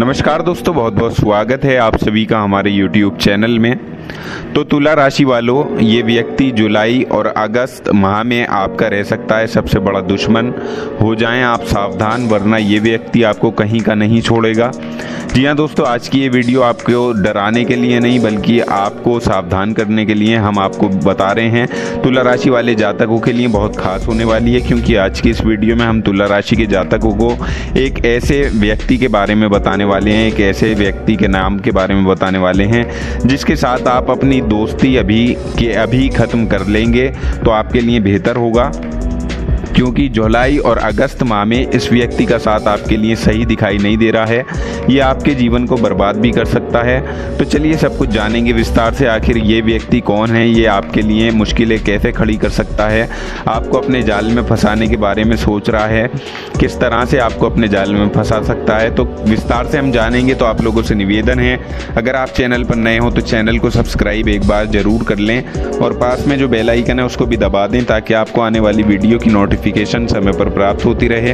नमस्कार दोस्तों, बहुत बहुत स्वागत है आप सभी का हमारे YouTube चैनल में। तो तुला राशि वालों, ये व्यक्ति जुलाई और अगस्त माह में आपका रह सकता है सबसे बड़ा दुश्मन। हो जाएं आप सावधान, वरना ये व्यक्ति आपको कहीं का नहीं छोड़ेगा। जी हाँ दोस्तों, आज की ये वीडियो आपको डराने के लिए नहीं बल्कि आपको सावधान करने के लिए हम आपको बता रहे हैं। तुला राशि वाले जातकों के लिए बहुत खास होने वाली है, क्योंकि आज की इस वीडियो में हम तुला राशि के जातकों को एक ऐसे व्यक्ति के बारे में बताने वाले हैं, एक ऐसे व्यक्ति के नाम के बारे में बताने वाले हैं जिसके साथ आप अपनी दोस्ती अभी ख़त्म कर लेंगे तो आपके लिए बेहतर होगा, क्योंकि जुलाई और अगस्त माह में इस व्यक्ति का साथ आपके लिए सही दिखाई नहीं दे रहा है। ये आपके जीवन को बर्बाद भी कर सकता है। तो चलिए सब कुछ जानेंगे विस्तार से। आखिर ये व्यक्ति कौन है, ये आपके लिए मुश्किलें कैसे खड़ी कर सकता है, आपको अपने जाल में फंसाने के बारे में सोच रहा है, किस तरह से आपको अपने जाल में फंसा सकता है, तो विस्तार से हम जानेंगे। तो आप लोगों से निवेदन है, अगर आप चैनल पर नए हो तो चैनल को सब्सक्राइब एक बार ज़रूर कर लें और पास में जो बेल आइकन है उसको भी दबा दें, ताकि आपको आने वाली वीडियो की नोटिफिकेशन समय पर प्राप्त होती रहे।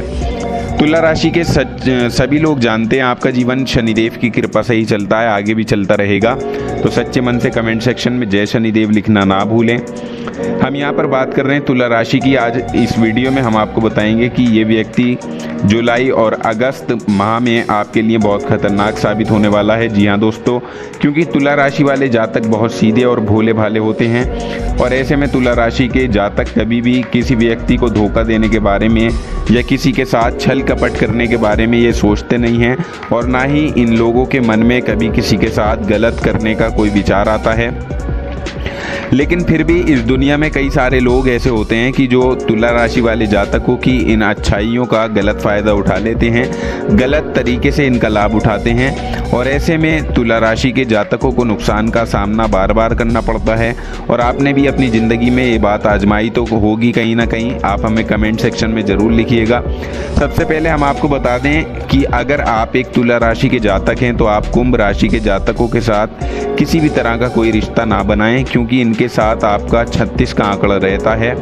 तुला राशि के सभी लोग जानते हैं आपका जीवन शनिदेव की कृपा से ही चलता है, आगे भी चलता रहेगा। तो सच्चे मन से कमेंट सेक्शन में जय शनिदेव लिखना ना भूलें। हम यहाँ पर बात कर रहे हैं तुला राशि की। आज इस वीडियो में हम आपको बताएंगे कि ये व्यक्ति जुलाई और अगस्त माह में आपके लिए बहुत खतरनाक साबित होने वाला है। जी हाँ दोस्तों, क्योंकि तुला राशि वाले जातक बहुत सीधे और भोले भाले होते हैं और ऐसे में तुला राशि के जातक कभी भी किसी व्यक्ति को धोखा देने के बारे में या किसी के साथ छल कपट करने के बारे में ये सोचते नहीं हैं, और ना ही इन लोगों के मन में कभी किसी के साथ गलत करने का कोई विचार आता है। लेकिन फिर भी इस दुनिया में कई सारे लोग ऐसे होते हैं कि जो तुला राशि वाले जातकों की इन अच्छाइयों का गलत फ़ायदा उठा लेते हैं, गलत तरीके से इनका लाभ उठाते हैं, और ऐसे में तुला राशि के जातकों को नुकसान का सामना बार बार करना पड़ता है। और आपने भी अपनी ज़िंदगी में ये बात आजमाई तो होगी कहीं ना कहीं। आप हमें कमेंट सेक्शन में ज़रूर लिखिएगा। सबसे पहले हम आपको बता दें कि अगर आप एक तुला राशि के जातक हैं तो आप कुंभ राशि के जातकों के साथ किसी भी तरह का कोई रिश्ता ना बनाएं, क्योंकि इनके साथ आपका 36 का आंकड़ा रहता है।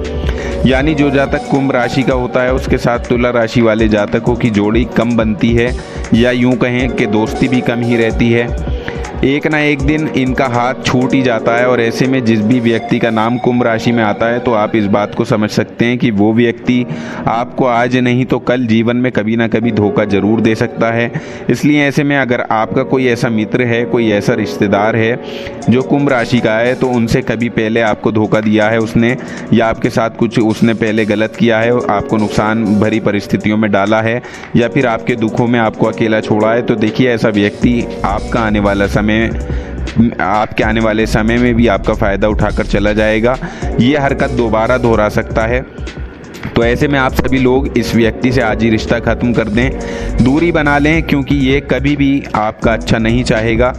यानी जो जातक कुंभ राशि का होता है उसके साथ तुला राशि वाले जातकों की जोड़ी कम बनती है, या यूं कहें कि दोस्ती भी कम ही रहती है। एक ना एक दिन इनका हाथ छूट ही जाता है, और ऐसे में जिस भी व्यक्ति का नाम कुंभ राशि में आता है तो आप इस बात को समझ सकते हैं कि वो व्यक्ति आपको आज नहीं तो कल जीवन में कभी ना कभी धोखा जरूर दे सकता है। इसलिए ऐसे में अगर आपका कोई ऐसा मित्र है, कोई ऐसा रिश्तेदार है जो कुंभ राशि का है, तो उनसे कभी पहले आपको धोखा दिया है उसने, या आपके साथ कुछ उसने पहले गलत किया है, आपको नुकसान भरी परिस्थितियों में डाला है, या फिर आपके दुखों में आपको अकेला छोड़ा है, तो देखिए ऐसा व्यक्ति आपके आने वाले समय में भी आपका फ़ायदा उठाकर चला जाएगा। ये हरकत दोबारा दोहरा सकता है। तो ऐसे में आप सभी लोग इस व्यक्ति से आज ही रिश्ता ख़त्म कर दें, दूरी बना लें, क्योंकि ये कभी भी आपका अच्छा नहीं चाहेगा।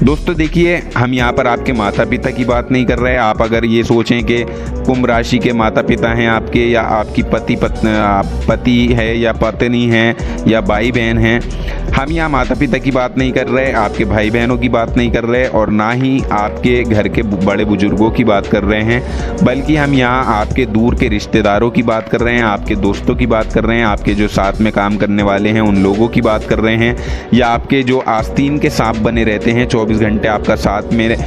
दोस्तों देखिए, हम यहाँ पर आपके माता पिता की बात नहीं कर रहे। आप अगर ये सोचें कि कुंभ राशि के माता पिता हैं आपके, या आपकी पति है या पत्नी है या भाई बहन हैं, हम यहाँ माता पिता की बात नहीं कर रहे, आपके भाई बहनों की बात नहीं कर रहे, और ना ही आपके घर के बड़े बुजुर्गों की बात कर रहे हैं, बल्कि हम यहाँ आपके दूर के रिश्तेदारों की बात कर रहे हैं, आपके दोस्तों की बात कर रहे हैं, आपके जो साथ में काम करने वाले हैं उन लोगों की बात कर रहे हैं, या आपके जो आस्तीन के सांप बने रहते हैं, 24 घंटे आपका साथ में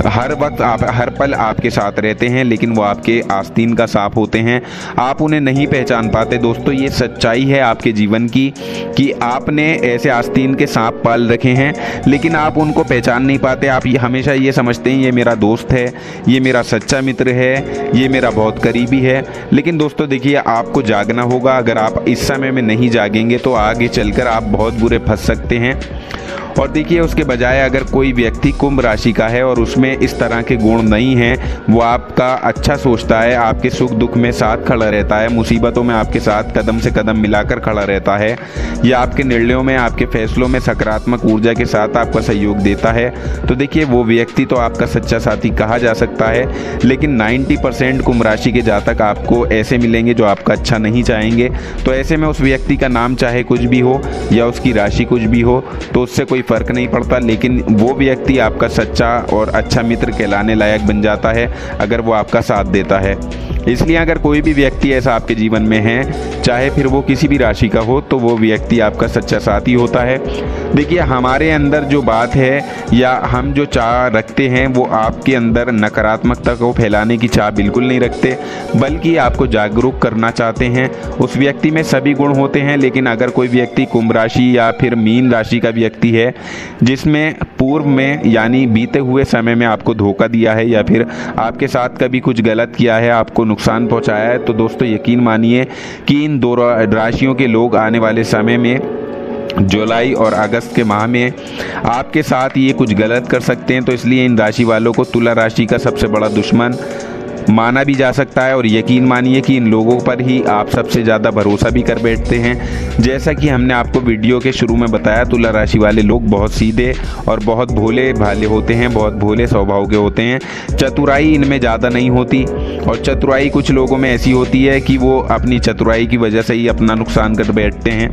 हर वक्त हर पल आपके साथ रहते हैं, लेकिन वो आपके आस्तीन का सांप होते हैं। आप उन्हें नहीं पहचान पाते। दोस्तों ये सच्चाई है आपके जीवन की कि आपने ऐसे आस्तीन के सांप पाल रखे हैं, लेकिन आप उनको पहचान नहीं पाते। आप हमेशा ये समझते हैं ये मेरा दोस्त है, ये मेरा सच्चा मित्र है, ये मेरा बहुत करीबी है। लेकिन दोस्तों देखिए, आपको जागना होगा। अगर आप इस समय में नहीं जागेंगे तो आगे चलकर आप बहुत बुरे फंस सकते हैं। और देखिए, उसके बजाय अगर कोई व्यक्ति कुंभ राशि का है और उसमें इस तरह के गुण नहीं हैं, वो आपका अच्छा सोचता है, आपके सुख दुख में साथ खड़ा रहता है, मुसीबतों में आपके साथ कदम से कदम मिलाकर खड़ा रहता है, या आपके निर्णयों में, आपके फैसलों में सकारात्मक ऊर्जा के साथ आपका सहयोग देता है, तो देखिए वो व्यक्ति तो आपका सच्चा साथी कहा जा सकता है। लेकिन 90% कुंभ राशि के जातक आपको ऐसे मिलेंगे जो आपका अच्छा नहीं चाहेंगे। तो ऐसे में उस व्यक्ति का नाम चाहे कुछ भी हो या उसकी राशि कुछ भी हो, तो उससे कोई कोई फ़र्क नहीं पड़ता, लेकिन वो व्यक्ति आपका सच्चा और अच्छा मित्र कहलाने लायक बन जाता है अगर वो आपका साथ देता है। इसलिए अगर कोई भी व्यक्ति ऐसा आपके जीवन में है, चाहे फिर वो किसी भी राशि का हो, तो वो व्यक्ति आपका सच्चा साथी होता है। देखिए, हमारे अंदर जो बात है या हम जो चाह रखते हैं वो आपके अंदर नकारात्मकता को फैलाने की चाह बिल्कुल नहीं रखते, बल्कि आपको जागरूक करना चाहते हैं। उस व्यक्ति में सभी गुण होते हैं, लेकिन अगर कोई व्यक्ति कुंभ राशि या फिर मीन राशि का व्यक्ति है जिसमें पूर्व में यानी बीते हुए समय में आपको धोखा दिया है या फिर आपके साथ कभी कुछ गलत किया है, आपको नुकसान पहुंचाया है, तो दोस्तों यकीन मानिए कि इन दो राशियों के लोग आने वाले समय में जुलाई और अगस्त के माह में आपके साथ ये कुछ गलत कर सकते हैं। तो इसलिए इन राशि वालों को तुला राशि का सबसे बड़ा दुश्मन माना भी जा सकता है और यकीन मानिए कि इन लोगों पर ही आप सबसे ज़्यादा भरोसा भी कर बैठते हैं। जैसा कि हमने आपको वीडियो के शुरू में बताया, तुला राशि वाले लोग बहुत सीधे और बहुत भोले भाले होते हैं, बहुत भोले स्वभाव के होते हैं। चतुराई इनमें ज़्यादा नहीं होती और चतुराई कुछ लोगों में ऐसी होती है कि वो अपनी चतुराई की वजह से ही अपना नुकसान कर बैठते हैं।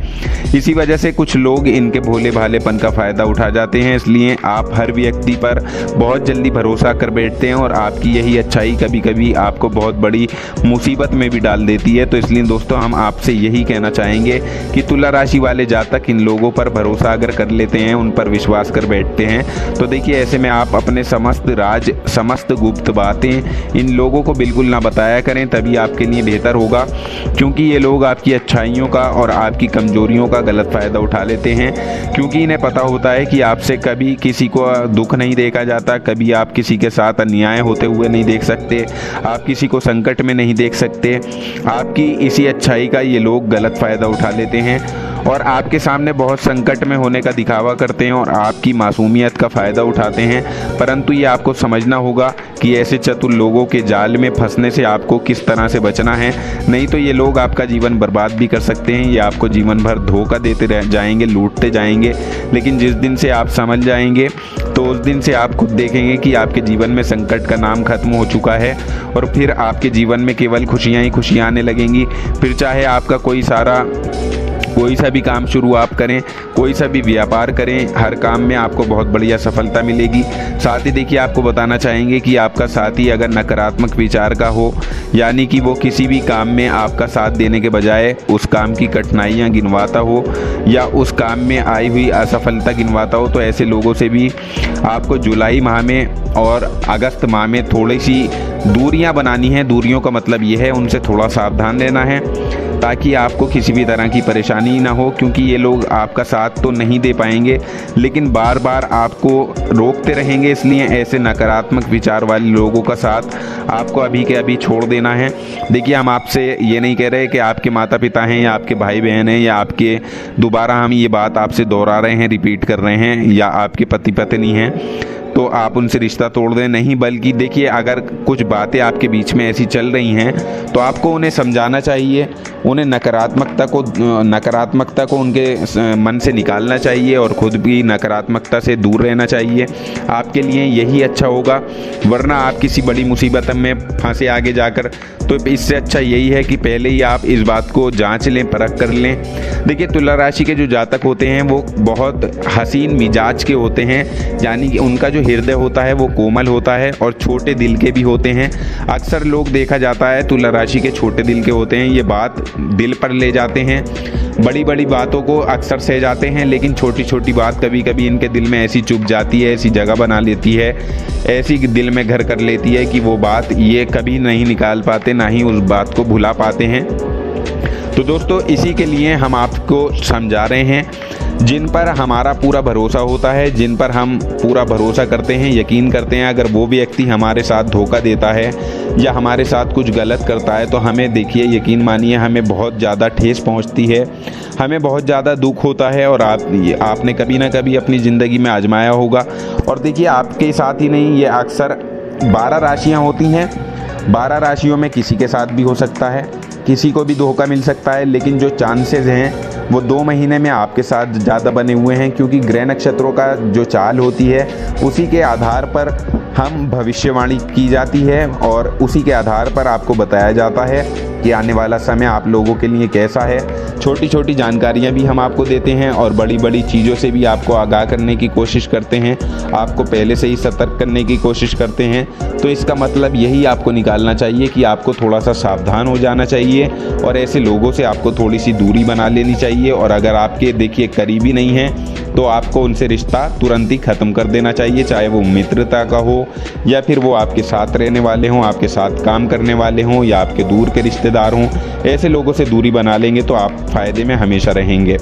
इसी वजह से कुछ लोग इनके भोले भालेपन का फ़ायदा उठा जाते हैं। इसलिए आप हर व्यक्ति पर बहुत जल्दी भरोसा कर बैठते हैं और आपकी यही अच्छाई कभी कभी आपको बहुत बड़ी मुसीबत में भी डाल देती है। तो इसलिए दोस्तों, हम आपसे यही कहना चाहेंगे कि तुला राशि वाले जातक इन लोगों पर भरोसा अगर कर लेते हैं, उन पर विश्वास कर बैठते हैं, तो देखिए ऐसे में आप अपने समस्त राज, समस्त गुप्त बातें इन लोगों को बिल्कुल ना बताया करें, तभी आपके लिए बेहतर होगा। क्योंकि ये लोग आपकी अच्छाइयों का और आपकी कमजोरियों का गलत फ़ायदा उठा लेते हैं, क्योंकि इन्हें पता होता है कि आपसे कभी किसी को दुख नहीं देखा जाता, कभी आप किसी के साथ अन्याय होते हुए नहीं देख सकते, आप किसी को संकट में नहीं देख सकते। आपकी इसी अच्छाई का ये लोग गलत फ़ायदा उठा लेते हैं और आपके सामने बहुत संकट में होने का दिखावा करते हैं और आपकी मासूमियत का फ़ायदा उठाते हैं। परंतु ये आपको समझना होगा कि ऐसे चतुर लोगों के जाल में फंसने से आपको किस तरह से बचना है, नहीं तो ये लोग आपका जीवन बर्बाद भी कर सकते हैं। ये आपको जीवन भर धोखा देते रह जाएंगे, लूटते जाएंगे। लेकिन जिस दिन से आप समझ जाएंगे तो उस दिन से आप खुद देखेंगे कि आपके जीवन में संकट का नाम खत्म हो चुका है और फिर आपके जीवन में केवल खुशियाँ ही खुशियाँ आने लगेंगी। फिर चाहे आपका कोई सा भी काम शुरू आप करें, कोई सा भी व्यापार करें, हर काम में आपको बहुत बढ़िया सफलता मिलेगी। साथ ही देखिए, आपको बताना चाहेंगे कि आपका साथी अगर नकारात्मक विचार का हो, यानी कि वो किसी भी काम में आपका साथ देने के बजाय उस काम की कठिनाइयाँ गिनवाता हो या उस काम में आई हुई असफलता गिनवाता हो, तो ऐसे लोगों से भी आपको जुलाई माह में और अगस्त माह में थोड़ी सी दूरियां बनानी है। दूरियों का मतलब ये है उनसे थोड़ा सावधान रहना है ताकि आपको किसी भी तरह की परेशानी ना हो, क्योंकि ये लोग आपका साथ तो नहीं दे पाएंगे लेकिन बार बार आपको रोकते रहेंगे। इसलिए ऐसे नकारात्मक विचार वाले लोगों का साथ आपको अभी के अभी छोड़ देना है। देखिए, हम आपसे ये नहीं कह रहे कि आपके माता पिता हैं या आपके भाई बहन हैं या आपके, दोबारा हम ये बात आपसे दोहरा रहे हैं, रिपीट कर रहे हैं, या आपके पति पत्नी हैं तो आप उनसे रिश्ता तोड़ दें, नहीं। बल्कि देखिए, अगर कुछ बातें आपके बीच में ऐसी चल रही हैं तो आपको उन्हें समझाना चाहिए, उन्हें नकारात्मकता को उनके मन से निकालना चाहिए और ख़ुद भी नकारात्मकता से दूर रहना चाहिए। आपके लिए यही अच्छा होगा, वरना आप किसी बड़ी मुसीबत में फंसे आगे जाकर। तो इससे अच्छा यही है कि पहले ही आप इस बात को जांच लें, परख कर लें। देखिए, तुला राशि के जो जातक होते हैं वो बहुत हसीन मिजाज के होते हैं, यानी कि उनका जो हृदय होता है वो कोमल होता है और छोटे दिल के भी होते हैं। अक्सर लोग देखा जाता है तुला राशि के छोटे दिल के होते हैं, ये बात दिल पर ले जाते हैं, बड़ी बड़ी बातों को अक्सर सह जाते हैं, लेकिन छोटी छोटी बात कभी कभी इनके दिल में ऐसी चुभ जाती है, ऐसी जगह बना लेती है, ऐसी दिल में घर कर लेती है कि वो बात ये कभी नहीं निकाल पाते, ना ही उस बात को भुला पाते हैं। तो दोस्तों, इसी के लिए हम आपको समझा रहे हैं, जिन पर हमारा पूरा भरोसा होता है, जिन पर हम पूरा भरोसा करते हैं, यकीन करते हैं, अगर वो व्यक्ति हमारे साथ धोखा देता है या हमारे साथ कुछ गलत करता है तो हमें, देखिए, यकीन मानिए, हमें बहुत ज़्यादा ठेस पहुंचती है, हमें बहुत ज़्यादा दुख होता है। और आपने कभी ना कभी अपनी ज़िंदगी में आजमाया होगा। और देखिए, आपके साथ ही नहीं, ये अक्सर 12 राशियाँ होती हैं, 12 राशियों में किसी के साथ भी हो सकता है, किसी को भी धोखा मिल सकता है, लेकिन जो चांसेस हैं वो 2 महीने में आपके साथ ज़्यादा बने हुए हैं, क्योंकि ग्रह नक्षत्रों का जो चाल होती है उसी के आधार पर हम भविष्यवाणी की जाती है और उसी के आधार पर आपको बताया जाता है कि आने वाला समय आप लोगों के लिए कैसा है। छोटी छोटी जानकारियां भी हम आपको देते हैं और बड़ी बड़ी चीज़ों से भी आपको आगाह करने की कोशिश करते हैं, आपको पहले से ही सतर्क करने की कोशिश करते हैं। तो इसका मतलब यही आपको निकालना चाहिए कि आपको थोड़ा सा सावधान हो जाना चाहिए और ऐसे लोगों से आपको थोड़ी सी दूरी बना लेनी चाहिए। और अगर आपके देखिए करीबी नहीं हैं तो आपको उनसे रिश्ता तुरंत ही ख़त्म कर देना चाहिए, चाहे वो मित्रता का हो या फिर वो आपके साथ रहने वाले हों, आपके साथ काम करने वाले हों या आपके दूर के रिश्तेदार हों। ऐसे लोगों से दूरी बना लेंगे तो आप फ़ायदे में हमेशा रहेंगे।